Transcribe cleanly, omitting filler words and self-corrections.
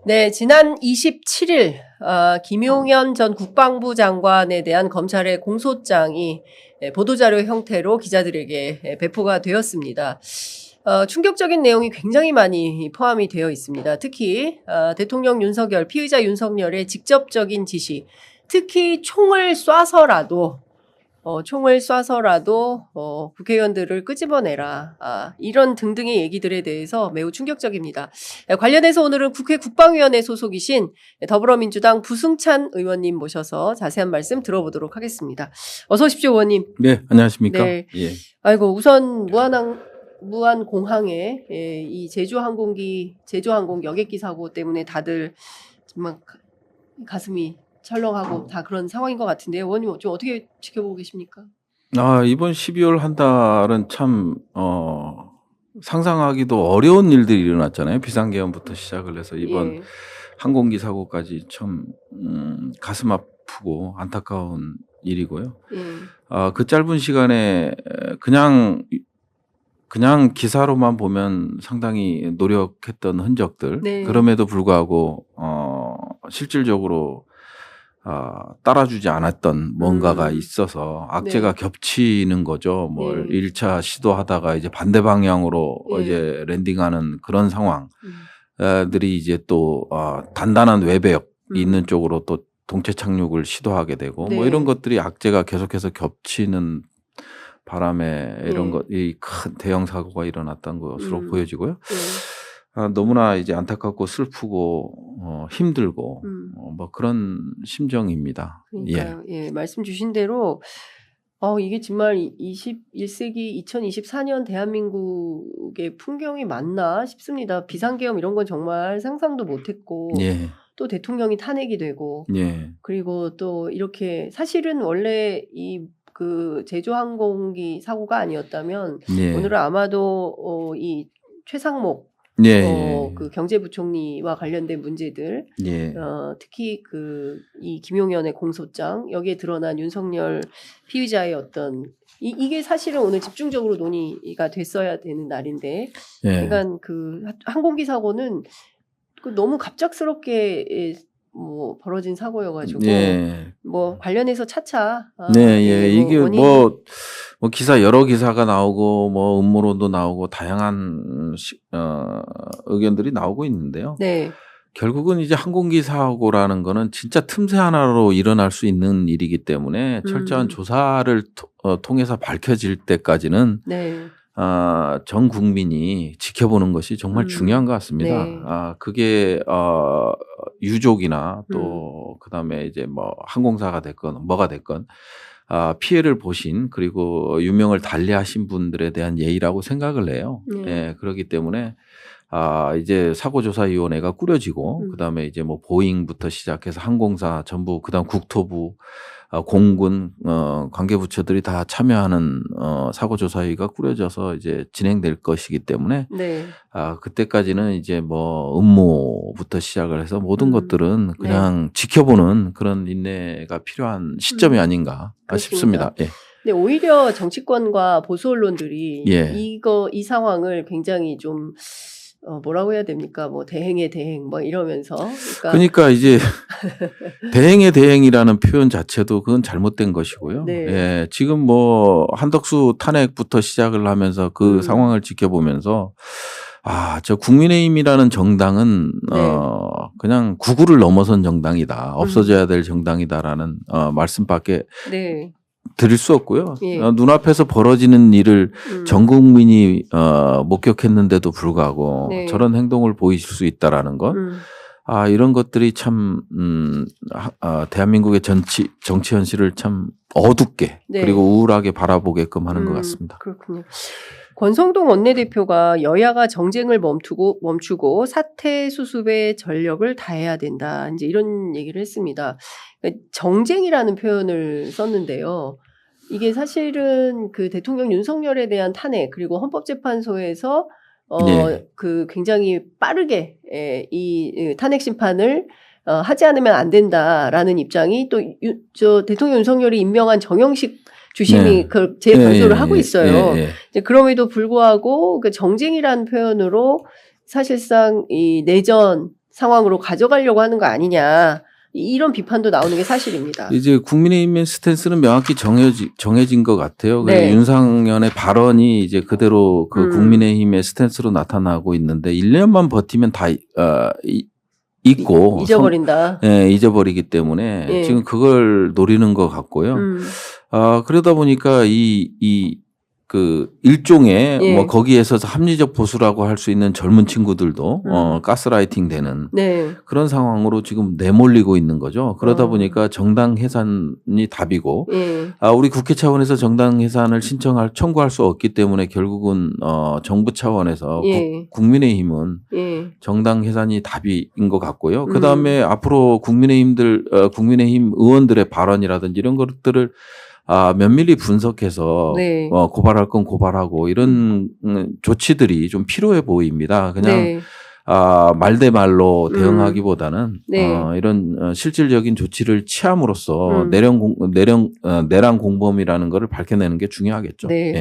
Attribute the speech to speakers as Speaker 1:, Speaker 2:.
Speaker 1: 네, 지난 27일 김용현 전 국방부 장관에 대한 검찰의 공소장이 보도자료 형태로 기자들에게 배포가 되었습니다. 충격적인 내용이 굉장히 많이 포함이 되어 있습니다. 특히 대통령 윤석열, 피의자 윤석열의 직접적인 지시, 특히 총을 쏴서라도 국회의원들을 끄집어내라. 이런 등등의 얘기들에 대해서 매우 충격적입니다. 관련해서 오늘은 국회 국방위원회 소속이신 더불어민주당 부승찬 의원님 모셔서 자세한 말씀 들어보도록 하겠습니다. 어서 오십시오, 의원님.
Speaker 2: 네, 안녕하십니까?
Speaker 1: 네.
Speaker 2: 예.
Speaker 1: 아이고, 우선 무한공항에 이 제주항공 여객기 사고 때문에 다들 정말 가슴이 철렁하고 다 그런 상황인 것 같은데, 의원님 좀 어떻게 지켜보고 계십니까?
Speaker 2: 이번 12월 한 달은 참, 상상하기도 어려운 일들이 일어났잖아요. 비상계엄부터 시작을 해서 이번
Speaker 1: 예.
Speaker 2: 항공기 사고까지 참, 가슴 아프고 안타까운 일이고요.
Speaker 1: 예.
Speaker 2: 그 짧은 시간에 그냥 기사로만 보면 상당히 노력했던 흔적들.
Speaker 1: 네.
Speaker 2: 그럼에도 불구하고, 실질적으로 따라주지 않았던 뭔가가 있어서 악재가 겹치는 거죠. 뭘 1차 시도하다가 이제 반대 방향으로 이제 랜딩하는 그런 상황들이 이제 또 단단한 외벽이 있는 쪽으로 또 동체 착륙을 시도하게 되고 뭐 이런 것들이 악재가 계속해서 겹치는 바람에 이런 이 큰 대형 사고가 일어났던 것으로 보여지고요. 너무나 이제 안타깝고 슬프고 힘들고 뭐 그런 심정입니다.
Speaker 1: 그러니까요. 예, 말씀 주신 대로 이게 정말 21세기 2024년 대한민국의 풍경이 맞나 싶습니다. 비상계엄 이런 건 정말 상상도 못했고
Speaker 2: 예.
Speaker 1: 또 대통령이 탄핵이 되고
Speaker 2: 예.
Speaker 1: 그리고 또 이렇게 사실은 원래 그 제주항공기 사고가 아니었다면
Speaker 2: 예.
Speaker 1: 오늘은 아마도 이 최상목 그 경제부총리와 관련된 문제들, 특히 이 김용현의 공소장, 여기에 드러난 윤석열 피의자의 어떤 이게 사실은 오늘 집중적으로 논의가 됐어야 되는 날인데, 그러니까 그 항공기 사고는 너무 갑작스럽게 뭐 벌어진 사고여가지고 뭐 관련해서 차차
Speaker 2: 이게 뭐 기사 여러 기사가 나오고 뭐 음모론도 나오고 다양한 의견들이 나오고 있는데요.
Speaker 1: 네.
Speaker 2: 결국은 이제 항공기 사고라는 거는 진짜 틈새 하나로 일어날 수 있는 일이기 때문에 철저한 조사를 통해서 밝혀질 때까지는 전 국민이 지켜보는 것이 정말 중요한 것 같습니다. 그게 유족이나 또 그다음에 이제 뭐 항공사가 됐건 뭐가 됐건 피해를 보신 그리고 유명을 달리하신 분들에 대한 예의라고 생각을 해요. 그렇기 때문에 이제 사고조사위원회가 꾸려지고 그다음에 이제 뭐 보잉부터 시작해서 항공사 전부 그다음 국토부 공군 관계부처들이 다 참여하는 사고조사위가 꾸려져서 이제 진행될 것이기 때문에 그때까지는 이제 뭐 음모부터 시작을 해서 모든 것들은 그냥 지켜보는 그런 인내가 필요한 시점이 아닌가 싶습니다. 예.
Speaker 1: 근데 오히려 정치권과 보수 언론들이 이 상황을 굉장히 좀 뭐라고 해야 됩니까? 뭐 대행의 대행 뭐 이러면서
Speaker 2: 그러니까 이제 대행의 대행이라는 표현 자체도 그건 잘못된 것이고요. 지금 뭐 한덕수 탄핵부터 시작을 하면서 그 상황을 지켜보면서 저 국민의힘이라는 정당은 그냥 구구를 넘어선 정당이다. 없어져야 될 정당이다라는 말씀밖에 드릴 수 없고요. 눈앞에서 벌어지는 일을 전 국민이 목격했는데도 불구하고 저런 행동을 보이실 수 있다라는 것. 이런 것들이 참 대한민국의 정치 현실을 참 어둡게 그리고 우울하게 바라보게끔 하는 것 같습니다.
Speaker 1: 그렇군요. 권성동 원내대표가 여야가 정쟁을 멈추고 사태 수습에 전력을 다해야 된다. 이제 이런 얘기를 했습니다. 정쟁이라는 표현을 썼는데요. 이게 사실은 그 대통령 윤석열에 대한 탄핵 그리고 헌법재판소에서 그 굉장히 빠르게 이 탄핵 심판을 하지 않으면 안 된다라는 입장이 또 대통령 윤석열이 임명한 정영식 주심이 그걸 재건소를 하고 있어요. 이제 그럼에도 불구하고 그 정쟁이라는 표현으로 사실상 이 내전 상황으로 가져가려고 하는 거 아니냐. 이런 비판도 나오는 게 사실입니다.
Speaker 2: 이제 국민의힘의 스탠스는 명확히 정해진 것 같아요.
Speaker 1: 네.
Speaker 2: 윤상현의 발언이 이제 그대로 그 국민의힘의 스탠스로 나타나고 있는데 1년만 버티면 다 잊고
Speaker 1: 잊어버린다.
Speaker 2: 예, 잊어버리기 때문에
Speaker 1: 예.
Speaker 2: 지금 그걸 노리는 것 같고요. 그러다 보니까 그 일종의
Speaker 1: 예.
Speaker 2: 뭐 거기에서 합리적 보수라고 할 수 있는 젊은 친구들도 가스라이팅 되는
Speaker 1: 네.
Speaker 2: 그런 상황으로 지금 내몰리고 있는 거죠. 그러다 보니까 정당 해산이 답이고
Speaker 1: 예.
Speaker 2: 우리 국회 차원에서 정당 해산을 청구할 수 없기 때문에 결국은 정부 차원에서
Speaker 1: 예.
Speaker 2: 국민의힘은
Speaker 1: 예.
Speaker 2: 정당 해산이 답인 것 같고요. 그다음에 앞으로 국민의힘 의원들의 발언이라든지 이런 것들을 면밀히 분석해서
Speaker 1: 네.
Speaker 2: 고발할 건 고발하고 이런 조치들이 좀 필요해 보입니다. 그냥
Speaker 1: 네.
Speaker 2: 말 대 말로 대응하기보다는
Speaker 1: 네.
Speaker 2: 이런 실질적인 조치를 취함으로써 내란 공범이라는 것을 밝혀내는 게 중요하겠죠.
Speaker 1: 네.
Speaker 2: 예.